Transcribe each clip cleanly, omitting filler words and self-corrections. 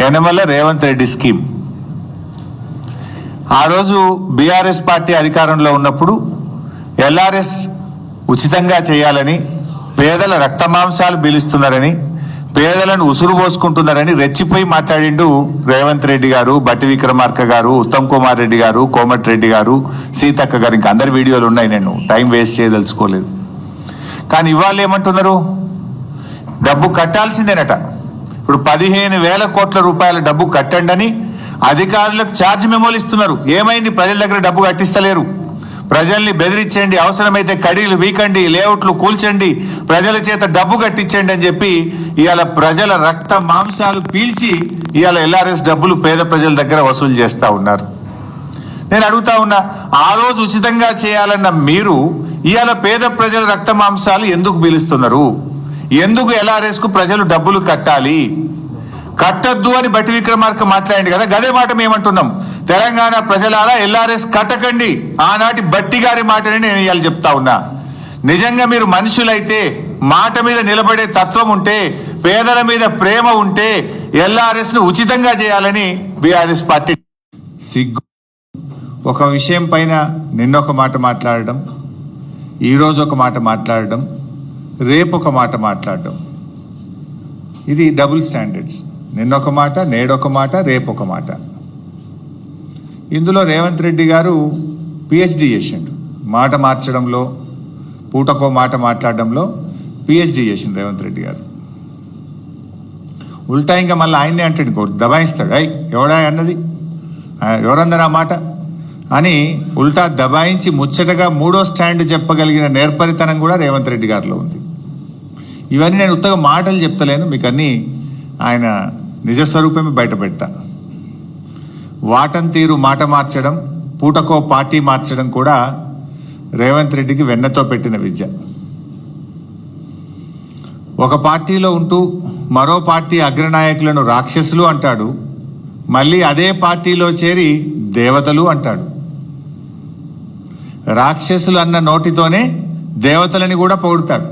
Yanamala Revanth Reddy scheme. ఆ రోజు BRS party అధికారంలో ఉన్నప్పుడు ఎల్ఆర్ఎస్ ఉచితంగా చేయాలని, పేదల రక్తమాంసాలు పీలుస్తున్నారని, పేదలను ఉసురు పోసుకుంటున్నారని రెచ్చిపోయి మాట్లాడిండు రేవంత్ రెడ్డి గారు, బట్టి విక్రమార్క గారు, ఉత్తమ్ కుమార్ రెడ్డి గారు, కోమటిరెడ్డి గారు, సీతక్క గారు. ఇంకా అందరి వీడియోలు ఉన్నాయి, నేను టైం వేస్ట్ చేయదలుచుకోలేదు. కానీ ఇవాళ ఏమంటున్నారు, డబ్బు కట్టాల్సిందేనట. ఇప్పుడు 15,000 కోట్ల రూపాయల డబ్బు కట్టండి అని అధికారులకు ఛార్జ్ మెమోలు ఇస్తున్నారు. ఏమైంది, ప్రజల దగ్గర డబ్బు కట్టిస్తలేరు. ప్రజల్ని బెదిరించండి, అవసరమైతే కడీలు వీకండి, లేఅవుట్లు కూల్చండి, ప్రజల చేత డబ్బు కట్టించండి అని చెప్పి ఇవాళ ప్రజల రక్త మాంసాలు పీల్చి ఇవాళ ఎల్ఆర్ఎస్ డబ్బులు పేద ప్రజల దగ్గర వసూలు చేస్తూ ఉన్నారు. నేను అడుగుతా ఉన్నా, ఆ రోజు ఉచితంగా చేయాలన్న మీరు ఇవాళ పేద ప్రజల రక్త మాంసాలు ఎందుకు పీలుస్తున్నారు? ఎందుకు ఎల్ఆర్ఎస్ కు ప్రజలు డబ్బులు కట్టాలి? కట్టద్దు అని బట్టి విక్రమార్క మాట్లాడింది కదా, గదే మాట మేమంటున్నాం. తెలంగాణ ప్రజలారా ఎల్ఆర్ఎస్ కట్టకండి, ఆనాటి బట్టి గారి మాటని నేను ఇవాళ చెప్తా ఉన్నా. నిజంగా మీరు మనుషులైతే, మాట మీద నిలబడే తత్వం ఉంటే, పేదల మీద ప్రేమ ఉంటే ఎల్ఆర్ఎస్ ను ఉచితంగా చేయాలని బీఆర్ఎస్ పార్టీ సిగ్గు. ఒక విషయం పైన నిన్నొక మాట మాట్లాడడం, ఈరోజు ఒక మాట మాట్లాడడం, రేపు ఒక మాట మాట్లాడడం, ఇది డబుల్ స్టాండర్డ్స్. నిన్నొక మాట, నేడొక మాట, రేపు ఒక మాట. ఇందులో రేవంత్ రెడ్డి గారు పిహెచ్డి చేసిండు. మాట మార్చడంలో, పూటకో మాట మాట్లాడడంలో పిహెచ్డి చేసిండు రేవంత్ రెడ్డి గారు. ఉల్టా ఇంకా మళ్ళీ ఆయన్నే అంటాడు, దబాయిస్తాడు. ఎవడా అన్నది, ఎవరన్నారు ఆ మాట అని ఉల్టా దబాయించి ముచ్చటగా మూడో స్టాండ్ చెప్పగలిగిన నేర్పరితనం కూడా రేవంత్ రెడ్డి గారిలో ఉంది. ఇవన్నీ నేను ఉత్తగా మాటలు చెప్తలేను, మీకు అన్నీ ఆయన నిజస్వరూపమే బయట పెడతా. వాటం తీరు మాట మార్చడం, పూటకో పార్టీ మార్చడం కూడా రేవంత్ రెడ్డికి వెన్నతో పెట్టిన విద్య. ఒక పార్టీలో ఉంటూ మరో పార్టీ అగ్రనాయకులను రాక్షసులు అంటాడు, మళ్ళీ అదే పార్టీలో చేరి దేవతలు అంటాడు. రాక్షసులు అన్న నోటితోనే దేవతలని కూడా పొగుడతాడు.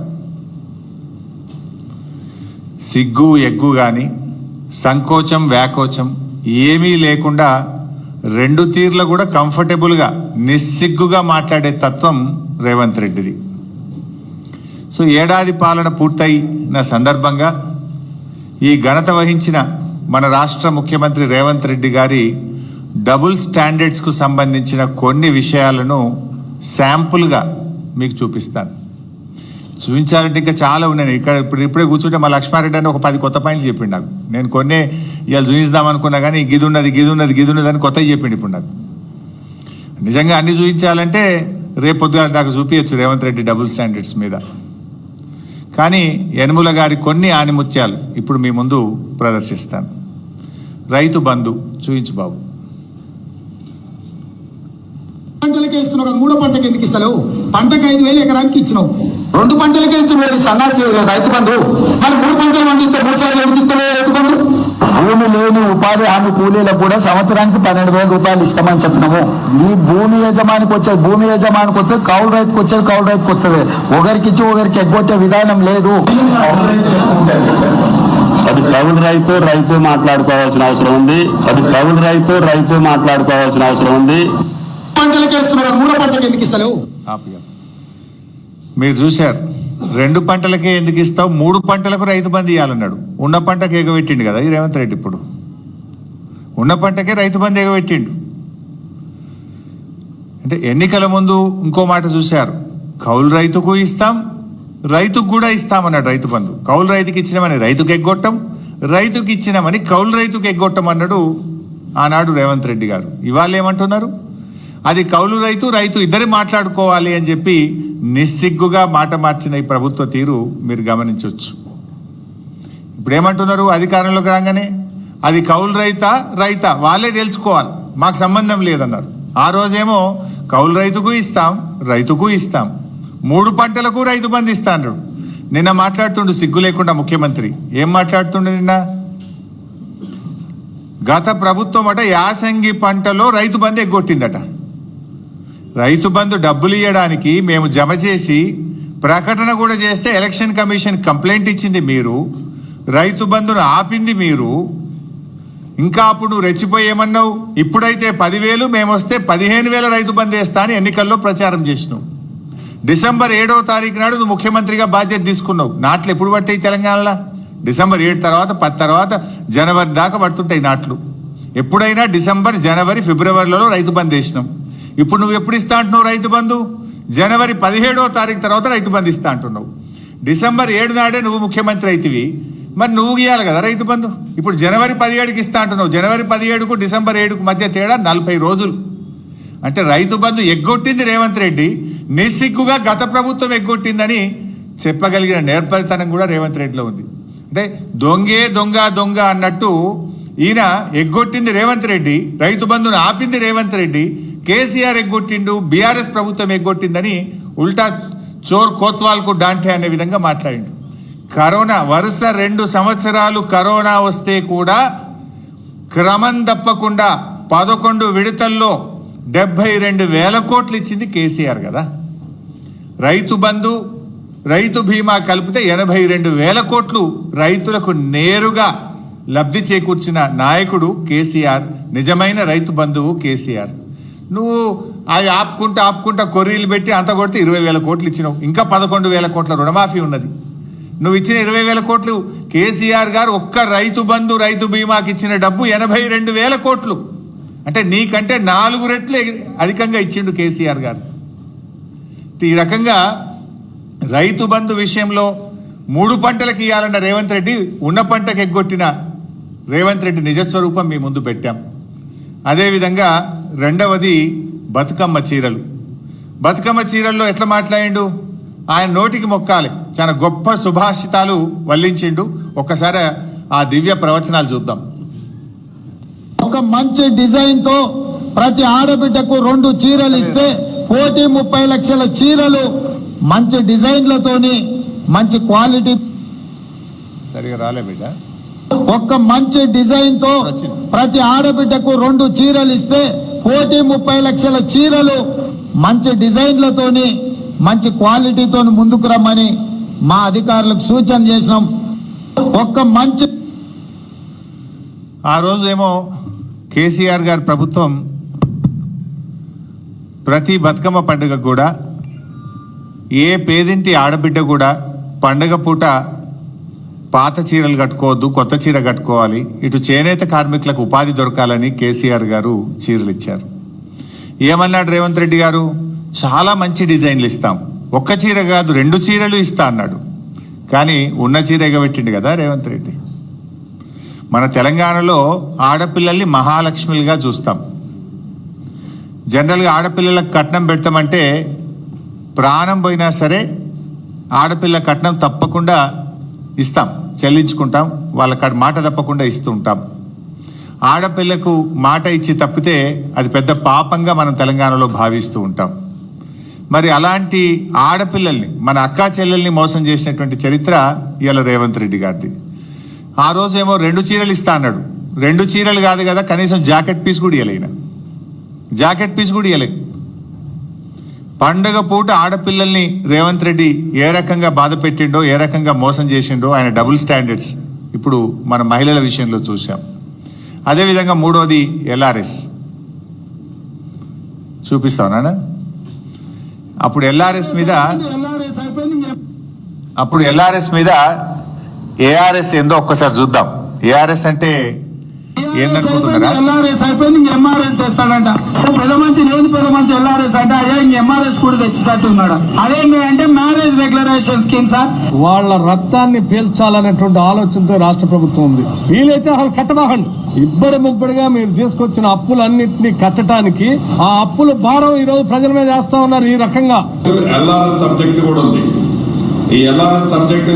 సిగ్గు ఎగ్గు గాని, సంకోచం వ్యాకోచం ఏమీ లేకుండా రెండు తీర్లు కూడా కంఫర్టబుల్గా నిస్సిగ్గుగా మాట్లాడే తత్వం రేవంత్ రెడ్డిది. సో ఏడాది పాలన పూర్తయిన సందర్భంగా ఈ ఘనత వహించిన మన రాష్ట్ర ముఖ్యమంత్రి రేవంత్ రెడ్డి గారి డబుల్ స్టాండర్డ్స్కు సంబంధించిన కొన్ని విషయాలను శాంపుల్గా మీకు చూపిస్తాను. చూపించాలంటే ఇంకా చాలా ఉన్నాయి. ఇప్పుడే కూర్చుంటే మా లక్ష్మారెడ్డి అని ఒక 10 కొత్త పాయింట్లు చెప్పిండు నాకు. నేను కొన్ని ఇవాళ చూపిద్దాం అనుకున్నా కానీ గిదున్నది అని కొత్తవి చెప్పిండు ఇప్పుడు నాకు. నిజంగా అన్ని చూపించాలంటే రేపు పొద్దుగాల దాకా చూపించచ్చు రేవంత్ రెడ్డి డబుల్ స్టాండర్డ్స్ మీద. కానీ యనమల గారి కొన్ని ఆనిముత్యాలు ఇప్పుడు మీ ముందు ప్రదర్శిస్తాను. రైతు బంధు చూపించు బాబు. పంటలకే ఇస్తున్నావు కదా, 3వ పంటకి ఎందుకు ఇస్తలేవు? పంటకు 5,000 ఎకరానికి ఇచ్చినావు, 2 పంటలకే ఇచ్చిన సన్నాసి రైతు బంధు. మరి 3 పంటలు పండిస్తే 3 సార్లు ఎందుకు ఇస్తలేవు రైతు బంధు? భూమి లేని ఉపాధి హామీ కూలీలకు కూడా సంవత్సరానికి 12,000 రూపాయలు ఇస్తామని చెప్పినాము. ఈ భూమి యజమానికి వచ్చేది కౌలు రైతుకు వచ్చేది కౌలు రైతుకు వస్తుంది. ఒకరికి ఇచ్చి ఒకరికి ఎగ్గొట్టే విధానం లేదు. అది కౌలు రైతు మాట్లాడుకోవాల్సిన అవసరం ఉంది. పంటలకేస్తున్నావు, 3వ పంటకి ఎందుకు ఇస్తలేవు? మీరు చూశారు, 2 పంటలకే ఎందుకు ఇస్తావు, 3 పంటలకు రైతు బంధు ఇవ్వాలన్నాడు. ఉన్న పంటకు ఎగబెట్టిండు కదా ఈ రేవంత్ రెడ్డి. ఇప్పుడు ఉన్న పంటకే రైతు బంధు ఎగబెట్టిండు. అంటే ఎన్నికల ముందు ఇంకో మాట చూశారు, కౌలు రైతుకు ఇస్తాం, రైతుకు కూడా ఇస్తామన్నాడు రైతు బంధు. కౌలు రైతుకి ఇచ్చినామని రైతుకు ఎగ్గొట్టం, రైతుకి ఇచ్చినామని కౌలు రైతుకు ఎగ్గొట్టం అన్నాడు ఆనాడు రేవంత్ రెడ్డి గారు. ఇవాళ ఏమంటున్నారు, అది కౌలు రైతు ఇద్దరు మాట్లాడుకోవాలి అని చెప్పి నిస్సిగ్గుగా మాట మార్చిన ఈ ప్రభుత్వ తీరు మీరు గమనించవచ్చు. ఇప్పుడు ఏమంటున్నారు, అధికారంలోకి రాగానే అది కౌలు రైతా వాళ్ళే తెలుసుకోవాలి, మాకు సంబంధం లేదన్నారు. ఆ రోజేమో కౌలు రైతుకు ఇస్తాం 3 పంటలకు రైతు బంధు ఇస్తా అన్నాడు. నిన్న మాట్లాడుతుండు సిగ్గు లేకుండా ముఖ్యమంత్రి. ఏం మాట్లాడుతుండే నిన్న, గత ప్రభుత్వం అట యాసంగి పంటలో రైతు బంధు ఎగ్గొట్టిందట. రైతు బంధు డబ్బులు ఇవ్వడానికి మేము జమ చేసి ప్రకటన కూడా చేస్తే ఎలక్షన్ కమిషన్ కంప్లైంట్ ఇచ్చింది మీరు, రైతు బంధును ఆపింది మీరు. ఇంకా అప్పుడు నువ్వు రెచ్చిపోయి ఏమన్నావు, ఇప్పుడైతే 10,000 మేమొస్తే 15,000 రైతు బంద్ వేస్తా అని ఎన్నికల్లో ప్రచారం చేసినావు. డిసెంబర్ 7వ తారీఖు నాడు నువ్వు ముఖ్యమంత్రిగా బాధ్యత తీసుకున్నావు. నాట్లు ఎప్పుడు పడతాయి తెలంగాణలో? డిసెంబర్ 7 తర్వాత 10 తర్వాత జనవరి దాకా పడుతుంటాయి నాట్లు. ఎప్పుడైనా డిసెంబర్, జనవరి, ఫిబ్రవరిలో రైతు బంద్ వేసినాం. ఇప్పుడు నువ్వు ఎప్పుడు ఇస్తా అంటున్నావు రైతు బంధు? జనవరి 17వ తారీఖు తర్వాత రైతు బంధు ఇస్తా అంటున్నావు. డిసెంబర్ 7 నాడే నువ్వు ముఖ్యమంత్రి అయితివి, మరి నువ్వు గీయాలి కదా రైతు బంధు. ఇప్పుడు జనవరి 17కి ఇస్తా అంటున్నావు. జనవరి 17కు డిసెంబర్ 7కు మధ్య తేడా 40 రోజులు. అంటే రైతు బంధు ఎగ్గొట్టింది రేవంత్ రెడ్డి, నిస్సిగ్గుగా గత ప్రభుత్వం ఎగ్గొట్టిందని చెప్పగలిగిన నేర్పరితనం కూడా రేవంత్ రెడ్డిలో ఉంది. అంటే దొంగే దొంగ దొంగ అన్నట్టు ఈయన ఎగ్గొట్టింది రేవంత్ రెడ్డి, రైతు బంధును ఆపింది రేవంత్ రెడ్డి, కేసీఆర్ ఎగ్గొట్టిండు, బీఆర్ఎస్ ప్రభుత్వం ఎగ్గొట్టిందని ఉల్టా చోర్ కోత్వాల్కు డాంటే అనే విధంగా మాట్లాడిండు. కరోనా వరుస 2 సంవత్సరాలు కరోనా వస్తే కూడా క్రమం తప్పకుండా 11 విడతల్లో 72,000 కోట్లు ఇచ్చింది కేసీఆర్ కదా. రైతు బంధు, రైతు బీమా కలిపితే 82,000 కోట్లు రైతులకు నేరుగా లబ్ధి చేకూర్చిన నాయకుడు కేసీఆర్. నిజమైన రైతు బంధువు కేసీఆర్. నువ్వు అవి ఆపుకుంటా కొర్రీలు పెట్టి అంత కొడితే 20,000 కోట్లు ఇచ్చినావు. ఇంకా 11,000 కోట్ల రుణమాఫీ ఉన్నది. నువ్వు ఇచ్చిన 20,000 కోట్లు కేసీఆర్ గారు ఒక్క రైతు బంధు, రైతు బీమాకి ఇచ్చిన డబ్బు 82,000 కోట్లు. అంటే నీకంటే 4 రెట్లు అధికంగా ఇచ్చిండు కేసీఆర్ గారు. ఈ రకంగా రైతు బంధు విషయంలో 3 పంటలకు ఇవ్వాలన్న రేవంత్ రెడ్డి ఉన్న పంటకు ఎగ్గొట్టిన రేవంత్ రెడ్డి నిజస్వరూపం మీ ముందు పెట్టాం. అదేవిధంగా రెండవది బతుకమ్మ చీరలు. బతుకమ్మ చీరల్లో ఎట్లా మాట్లాడిండు? ఆయన నోటికి మొక్కాలి, చాలా గొప్ప సుభాషితాలు వల్లించిండు. ఒక్కసారి ఆ దివ్య ప్రవచనాలు చూద్దాం. ఒక మంచి డిజైన్ తో ప్రతి ఆడబిడ్డకు 2 చీరలు ఇస్తే 1,30 లక్షల చీరలు మంచి డిజైన్లతోని మంచి క్వాలిటీ. సరిగా రాలే బిడ్డ. ఒక్క మంచి డిజైన్ తో ప్రతి ఆడబిడ్డకు 2 చీరలు ఇస్తే 1,30 లక్షల చీరలు మంచి డిజైన్లతోని మంచి క్వాలిటీతో ముందుకు రమ్మని మా అధికారులకు సూచన చేసినాం. ఒక్క మంచి ఆ రోజు ఏమో కేసీఆర్ గారి ప్రభుత్వం ప్రతి బతుకమ్మ పండుగ కూడా ఏ పేదింటి ఆడబిడ్డ కూడా పండుగ పూట పాత చీరలు కట్టుకోవద్దు, కొత్త చీర కట్టుకోవాలి, ఇటు చేనేత కార్మికులకు ఉపాధి దొరకాలని కేసీఆర్ గారు చీరలు ఇచ్చారు. ఏమన్నాడు రేవంత్ రెడ్డి గారు? చాలా మంచి డిజైన్లు ఇస్తాం, ఒక్క చీర కాదు 2 చీరలు ఇస్తా అన్నాడు. కానీ ఉన్న చీర ఎగబెట్టిండు కదా రేవంత్ రెడ్డి. మన తెలంగాణలో ఆడపిల్లల్ని మహాలక్ష్మిలుగా చూస్తాం. జనరల్గా ఆడపిల్లలకు కట్నం పెడతామంటే ప్రాణం పోయినా సరే ఆడపిల్ల కట్నం తప్పకుండా ఇస్తాం, చెల్లించుకుంటాం, వాళ్ళ మాట తప్పకుండా ఇస్తూ ఉంటాం. ఆడపిల్లకు మాట ఇచ్చి తప్పితే అది పెద్ద పాపంగా మనం తెలంగాణలో భావిస్తూ ఉంటాం. మరి అలాంటి ఆడపిల్లల్ని, మన అక్కా చెల్లెల్ని మోసం చేసినటువంటి చరిత్ర ఇవాళ రేవంత్ రెడ్డి గారిది. ఆ రోజేమో 2 చీరలు ఇస్తా అన్నాడు. 2 చీరలు కాదు కదా, కనీసం జాకెట్ పీస్ కూడా ఇవ్వలేన. జాకెట్ పీస్ కూడా ఇవ్వలే. పండుగ పూట ఆడపిల్లల్ని రేవంత్ రెడ్డి ఏ రకంగా బాధ పెట్టిండో, ఏ రకంగా మోసం చేసిండో ఆయన డబుల్ స్టాండర్డ్స్ ఇప్పుడు మన మహిళల విషయంలో చూసాం. అదేవిధంగా మూడోది ఎల్ఆర్ఎస్ చూపిస్తావునా? అప్పుడు ఎల్ఆర్ఎస్ మీద ఏఆర్ఎస్ ఏందో ఒక్కసారి చూద్దాం. ఏఆర్ఎస్ అంటే ఏందనుకుంటున్నారా? ఎల్ఆర్ఎస్ అయిపోయింది, ఇంక ఎంఆర్ఎస్ తెస్తాడంట. పెద్ద మంచి లేదు, పెద్ద మంచి ఎల్ఆర్ఎస్ అంటే అదే ఇంక ఎంఆర్ఎస్ కూడా తెచ్చేటట్టు ఉన్నాడు. అదేంటి అంటే మ్యారేజ్ రెగ్యులరైజేషన్ స్కీమ్ సార్. వాళ్ళ రక్తాన్ని పీల్చాలనేటువంటి ఆలోచనతో రాష్ట్ర ప్రభుత్వం ఉంది. వీలైతే అసలు కట్టబాకండి. ఇబ్బడి ముబ్బడిగా మీరు తీసుకొచ్చిన అప్పులన్నింటినీ కట్టడానికి ఆ అప్పుల భారం ఈ రోజు ప్రజల మీద వేస్తా ఉన్నారు. ఈ రకంగా ఎల్ఆర్ఎస్ సబ్జెక్ట్ కూడా ఉంది. ఈ ఎల్ఆర్ఎస్ సబ్జెక్ట్